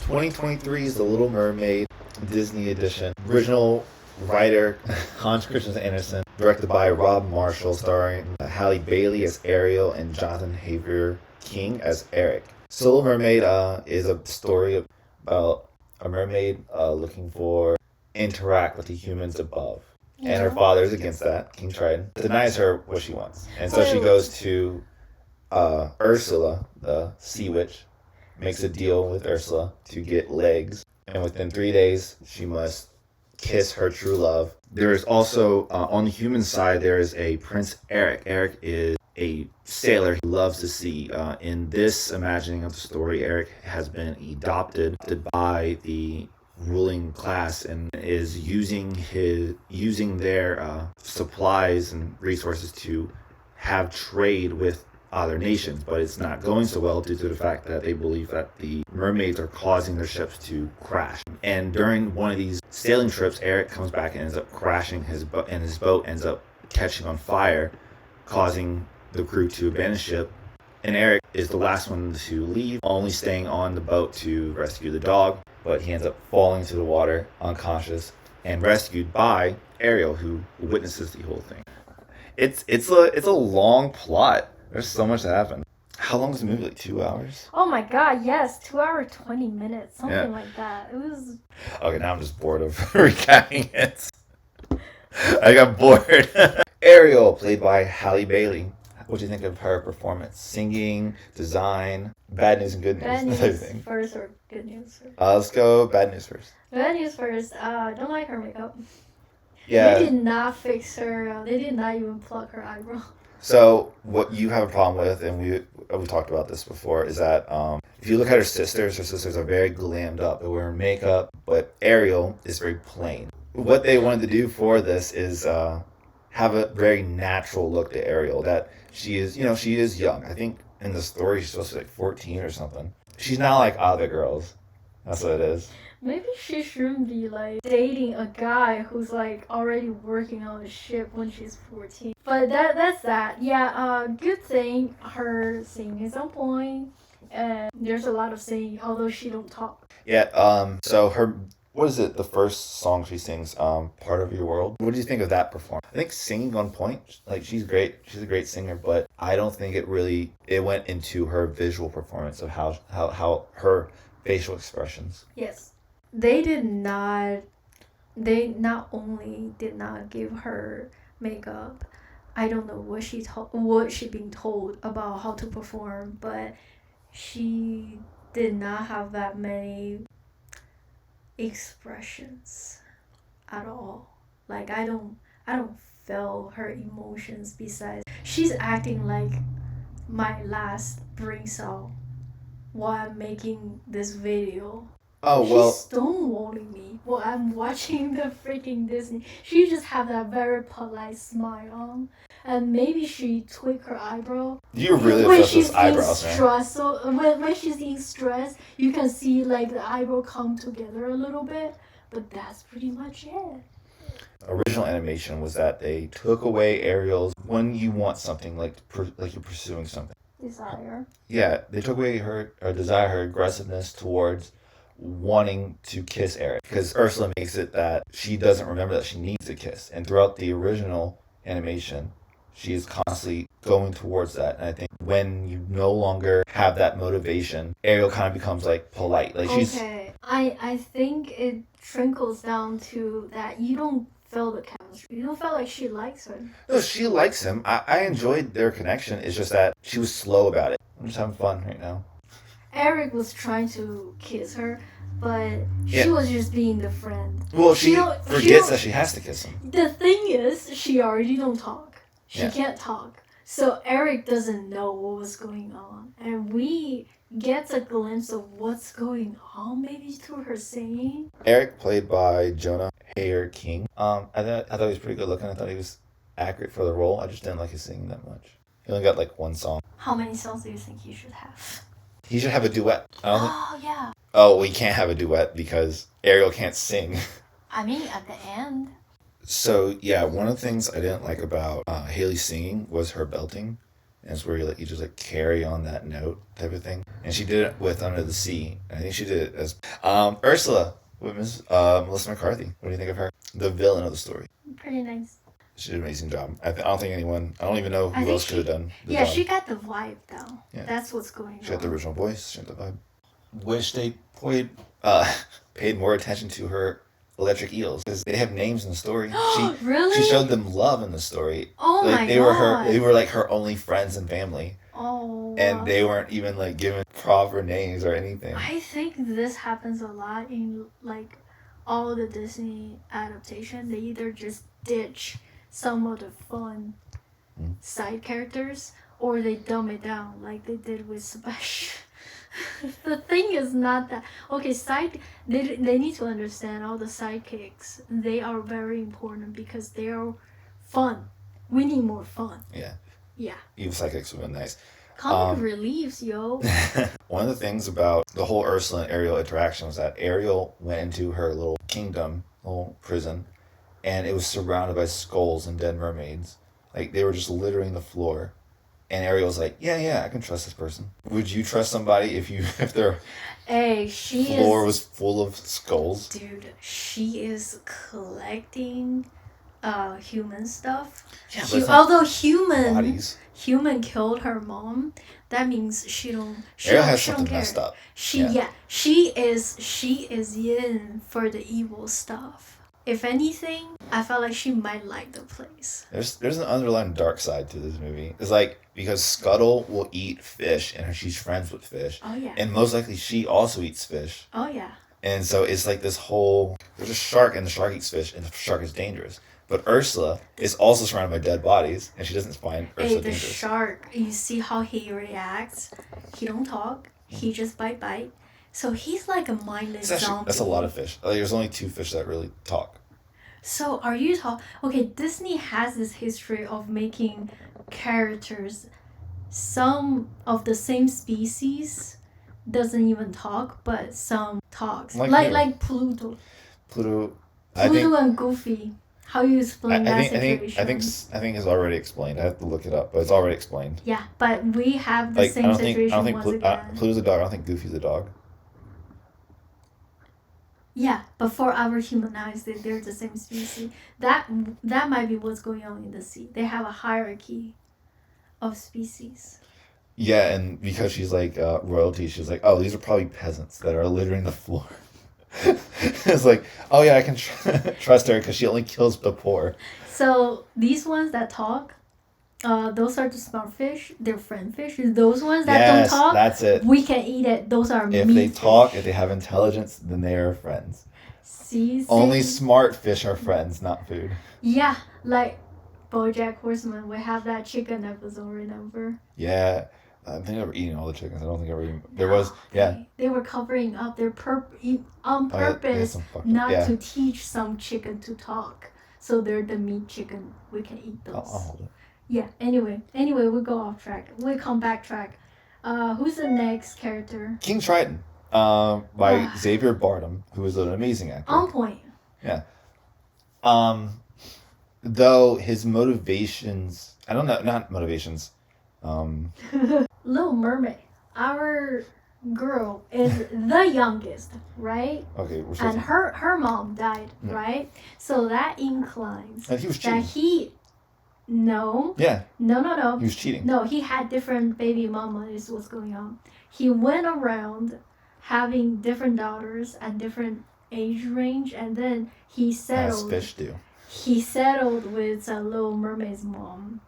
2023 is The Little Mermaid Disney edition. Original writer Hans Christian Andersen, directed by Rob Marshall, starring Halle Bailey as Ariel and Jonathan Haver King as Eric. So Little Mermaid is a story about a mermaid looking for interact with the humans above. Yeah. And her father's against that. King Triton denies her what she wants. And so she goes to Ursula, the sea witch, makes a deal with Ursula to get legs. And within 3 days, she must kiss her true love. There is also, on the human side, there is a Prince Eric. Eric is a sailor. He loves the sea. In this imagining of the story, Eric has been adopted by the ruling class and is using their supplies and resources to have trade with other nations, but it's not going so well due to the fact that they believe that the mermaids are causing their ships to crash. And during one of these sailing trips, Eric comes back and ends up crashing his boat, and his boat ends up catching on fire, causing the crew to abandon ship. And Eric is the last one to leave, only staying on the boat to rescue the dog, but he ends up falling into the water unconscious and rescued by Ariel, who witnesses the whole thing. It's a long plot. There's so much that happened. How long is the movie? Like 2 hours? Oh my god, yes. 2 hours, 20 minutes. Something like that. It was... Okay, now I'm just bored of recapping it. I got bored. Ariel, played by Halle Bailey. What do you think of her performance? Singing, design, bad news and good news? Bad news first or good news first? Let's go bad news first. Bad news first. Don't like her makeup. Yeah. They did not fix her. They did not even pluck her eyebrow. So what you have a problem with, and we talked about this before, is that if you look at her sisters are very glammed up. They're wearing makeup, but Ariel is very plain. What they wanted to do for this is have a very natural look to Ariel. That she is young. I think in the story she's supposed to be like 14 or something. She's not like other girls. That's what it is. Maybe she shouldn't be like dating a guy who's like already working on a ship when she's 14. But that's that. Yeah, good thing her singing is on point. And there's a lot of singing, although she don't talk. Yeah, so her, what is it, the first song she sings, Part of Your World? What do you think of that performance? I think singing on point, like she's great. She's a great singer, but I don't think it went into her visual performance of how her facial expressions. Yes. They not only did not give her makeup. I don't know what she being told about how to perform, but she did not have that many expressions at all. Like I don't feel her emotions besides she's acting like my last brain cell while I'm making this video. Oh, well. She's stonewalling me while I'm watching the freaking Disney. She just have that very polite smile on. And maybe she tweak her eyebrow. You're really obsessed with eyebrows, man. Stressed, so when she's in stress, you can see like the eyebrow come together a little bit. But that's pretty much it. Original animation was that they took away Ariel's when you want something like you're pursuing something. Desire. Yeah, they took away her desire, her aggressiveness towards wanting to kiss Eric, because Ursula makes it that she doesn't remember that she needs to kiss, and throughout the original animation she is constantly going towards that. And I think when you no longer have that motivation, Ariel kind of becomes like polite, like she's okay. I think it trickles down to that you don't feel the chemistry. You don't feel like she likes him. No, she likes him. I enjoyed their connection. It's just that she was slow about it. I'm just having fun right now. Eric was trying to kiss her, but she was just being the friend. Well, she forgets that she has to kiss him. The thing is, she already don't talk. She can't talk. So Eric doesn't know what was going on. And we get a glimpse of what's going on, maybe through her singing. Eric, played by Jonah Haver King. I thought he was pretty good looking. I thought he was accurate for the role. I just didn't like his singing that much. He only got like one song. How many songs do you think he should have? He should have a duet. Yeah. Oh, we can't have a duet because Ariel can't sing. I mean, at the end. So, yeah, one of the things I didn't like about Haley's singing was her belting. and it's where you just like carry on that note type of thing. And she did it with Under the Sea. I think she did it as Ursula with Melissa McCarthy. What do you think of her? The villain of the story. Pretty nice. She did an amazing job. I don't think anyone. I don't even know who else could have done. Yeah, she got the vibe though. Yeah. That's what's going on. She had the original voice. She had the vibe. Wish they paid more attention to her electric eels because they have names in the story. Really? She showed them love in the story. Oh like, my they god. They were like her only friends and family. Oh. And they weren't even like given proper names or anything. I think this happens a lot in like all the Disney adaptation. They either just ditch some of the fun side characters or they dumb it down like they did with Sebastian. The thing is not that okay. They need to understand all the sidekicks. They are very important because they are fun. We need more fun. Yeah. Yeah. Evil sidekicks would have been nice. Comic reliefs, yo. One of the things about the whole Ursula and Ariel interaction was that Ariel went into her little kingdom, little prison, and it was surrounded by skulls and dead mermaids. Like, they were just littering the floor. And Ariel's like, yeah, I can trust this person. Would you trust somebody if their floor was full of skulls? Dude, she is collecting human stuff. Yeah, although bodies. Human killed her mom, that means she don't Ariel has she something don't care. messed up. She is in for the evil stuff. If anything, I felt like she might like the place. There's an underlying dark side to this movie. It's like because Scuttle will eat fish and she's friends with fish. Oh yeah. And most likely she also eats fish. Oh yeah. And so it's like this whole there's a shark and the shark eats fish and the shark is dangerous. But Ursula is also surrounded by dead bodies and she doesn't find Ursula dangerous. The shark, you see how he reacts? He don't talk. He just bite. So he's like a mindless zombie. That's a lot of fish. Like, there's only 2 fish that really talk. So are you okay, Disney has this history of making characters some of the same species doesn't even talk, but some talks. Like Pluto. Pluto And Goofy. How you explain that situation? I think it's already explained. I have to look it up, but it's already explained. Yeah, but we have the same situation I don't think again. Pluto's a dog. I don't think Goofy's a dog. Yeah, but for our human eyes, they're the same species. That might be what's going on in the sea. They have a hierarchy of species. Yeah, and because she's like royalty, she's like, oh, these are probably peasants that are littering the floor. It's like, oh yeah, I can trust her because she only kills the poor. So these ones that talk, those are the smart fish. They're friend fish. Those ones that don't talk, that's it. We can eat it. Those are if meat they fish. talk, if they have intelligence, then they are friends. See? Only smart fish are friends, not food. Yeah, like BoJack Horseman. We have that chicken episode, remember? Yeah. I think they were eating all the chickens. I don't think there was. Yeah. They were covering up their on purpose not to teach some chicken to talk. So they're the meat chicken. We can eat those. I'll hold it. Yeah. Anyway, we go off track. We come back track. Who's the next character? King Triton, by Xavier Bardem, who is an amazing actor. On point. Yeah. Though his motivations, I don't know, not motivations. Little Mermaid. Our girl is the youngest, right? Okay. And her mom died, right? So that inclines and he was cheating. that he. No. Yeah. No. He was cheating. No, he had different baby mama is what's going on. He went around having different daughters and different age range, and then he settled. As fish do. He settled with Little Mermaid's mom.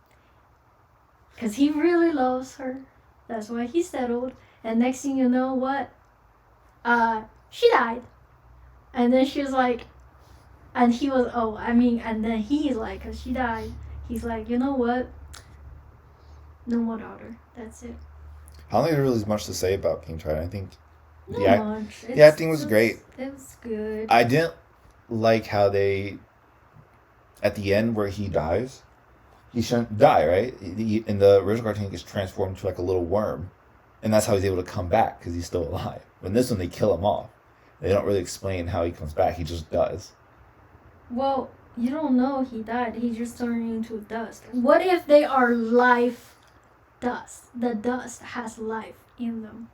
Because he really loves her. That's why he settled. And next thing you know, what? She died. And then she was like, and he was, and then he's like, because she died, he's like, you know what? No more daughter. That's it. I don't think there really is much to say about King Triton. I think the acting was great. It was good. I didn't like how they, at the end where he dies, he shouldn't die, right? In the original cartoon, he gets transformed into like a little worm. And that's how he's able to come back, because he's still alive. But in this one, they kill him off. They don't really explain how he comes back. He just does. Well, you don't know he died. He just turned into dust. What if they are life dust. The dust has life in them.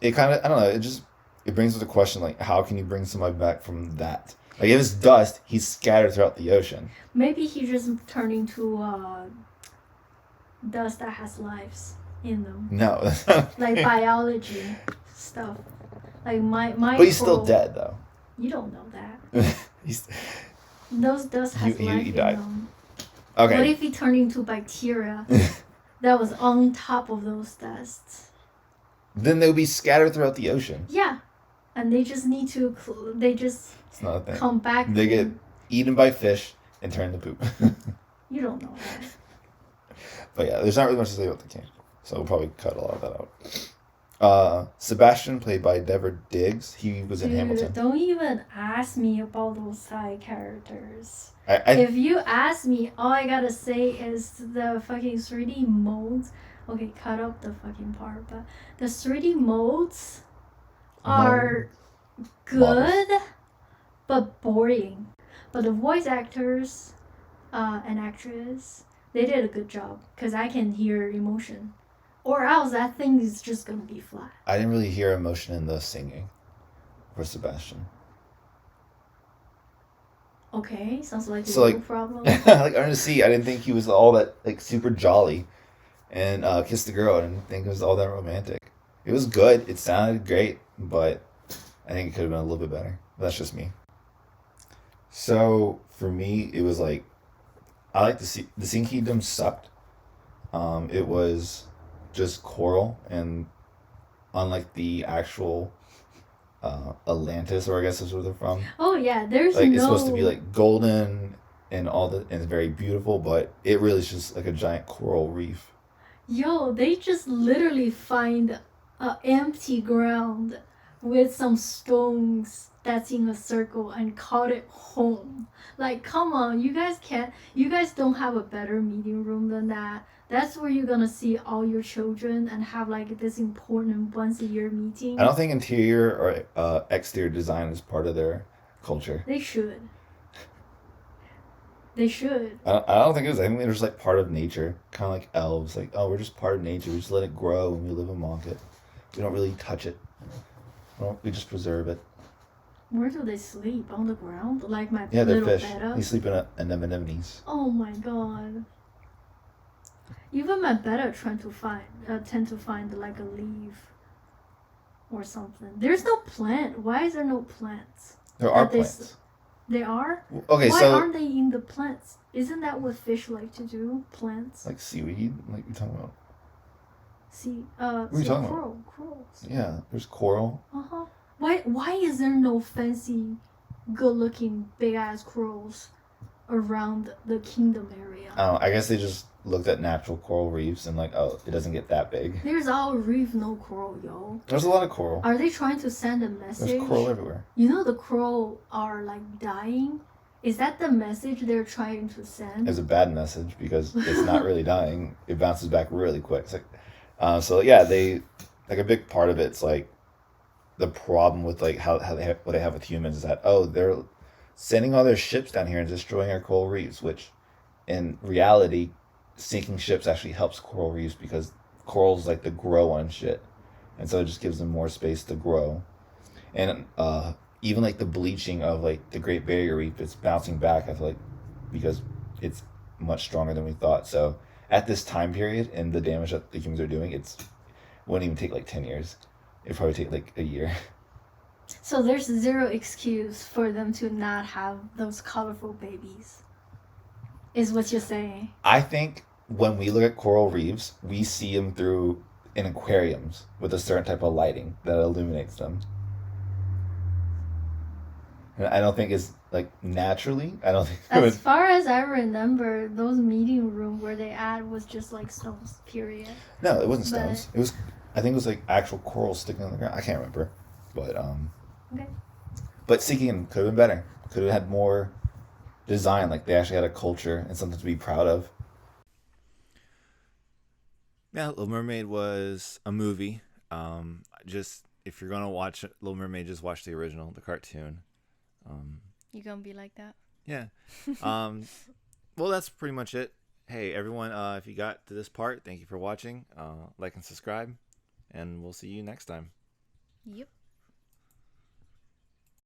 It kind of, I don't know, it brings up the question, like, how can you bring somebody back from that? Like, if it's dust, he's scattered throughout the ocean. Maybe he just turned into dust that has lives in them. No. Like biology stuff. Like my But he's still dead, though. You don't know that. Those dust has life in died. them. Okay. What if he turned into bacteria that was on top of those dusts? Then they would be scattered throughout the ocean. Yeah. And they just need to, it's not a thing. Come back. They get eaten by fish and turn to poop. You don't know that. But yeah, there's not really much to say about the king. So we'll probably cut a lot of that out. Sebastian, played by Dever Diggs, he was in Hamilton. Don't even ask me about those side characters. If you ask me, all I gotta say is the fucking 3D modes. Okay, cut up the fucking part, but the 3D modes are good, but boring. But the voice actors and actress, they did a good job because I can hear emotion. Or else that thing is just gonna be flat. I didn't really hear emotion in the singing for Sebastian. Okay, sounds like a little problem. Like Ernest, I didn't think he was all that like super jolly and kissed the girl. I didn't think it was all that romantic. It was good. It sounded great, but I think it could have been a little bit better. But that's just me. So for me, it was like I like the Sea Kingdom sucked. It was just coral, and unlike the actual Atlantis, or I guess is where they're from. Oh yeah, there's like it's supposed to be like golden and and very beautiful, but it really is just like a giant coral reef. Yo, they just literally find an empty ground with some stones that's in a circle and called it home. Like, come on, you guys don't have a better meeting room than that. That's where you're gonna see all your children and have like this important once a year meeting. I don't think interior or exterior design is part of their culture. They should. They should. I don't think it is. I think they're just like part of nature, kind of like elves. Like, oh, we're just part of nature. We just let it grow and we live among it. We don't really touch it. We just preserve it. Where do they sleep? On the ground? Like my they're little fish. betta? They sleep in anemones. Oh my god. Even my betta tend to find like a leaf or something. There's no plant. Why is there no plants? There are plants. They are? Okay, Why so aren't they in the plants? Isn't that what fish like to do? Plants? like seaweed, like you're talking about. What are you talking about? Corals. Yeah, there's coral. Uh-huh. Why is there no fancy, good-looking, big-ass corals around the kingdom area? I guess they just looked at natural coral reefs and like, oh, it doesn't get that big. There's all reef, no coral, yo. There's a lot of coral. Are they trying to send a message? There's coral everywhere. You know the coral are like dying? Is that the message they're trying to send? It's a bad message because it's not really dying. It bounces back really quick. It's like, so yeah, they like a big part of it's like the problem with like how what they have with humans is that they're sending all their ships down here and destroying our coral reefs, which in reality sinking ships actually helps coral reefs because corals like to grow on shit, and so it just gives them more space to grow. And even like the bleaching of like the Great Barrier Reef, it's bouncing back, I feel like, because it's much stronger than we thought. So at this time period and the damage that the humans are doing, it wouldn't even take like 10 years. It'd probably take like a year. So there's zero excuse for them to not have those colorful babies, is what you're saying. I think when we look at coral reefs, we see them in aquariums with a certain type of lighting that illuminates them. And I don't think it's like naturally. I don't think. As far as I remember, those meeting room where they was just like stones. Period. No, it wasn't stones. It was. I think it was like actual coral sticking on the ground. I can't remember, but Okay. But Seeking could have been better. Could have had more design. Like they actually had a culture and something to be proud of. Yeah, Little Mermaid was a movie. Just if you're gonna watch Little Mermaid, just watch the original, the cartoon. You gonna be like that? Yeah. Well, that's pretty much it. Hey, everyone, if you got to this part, thank you for watching. Like and subscribe, and we'll see you next time. Yep.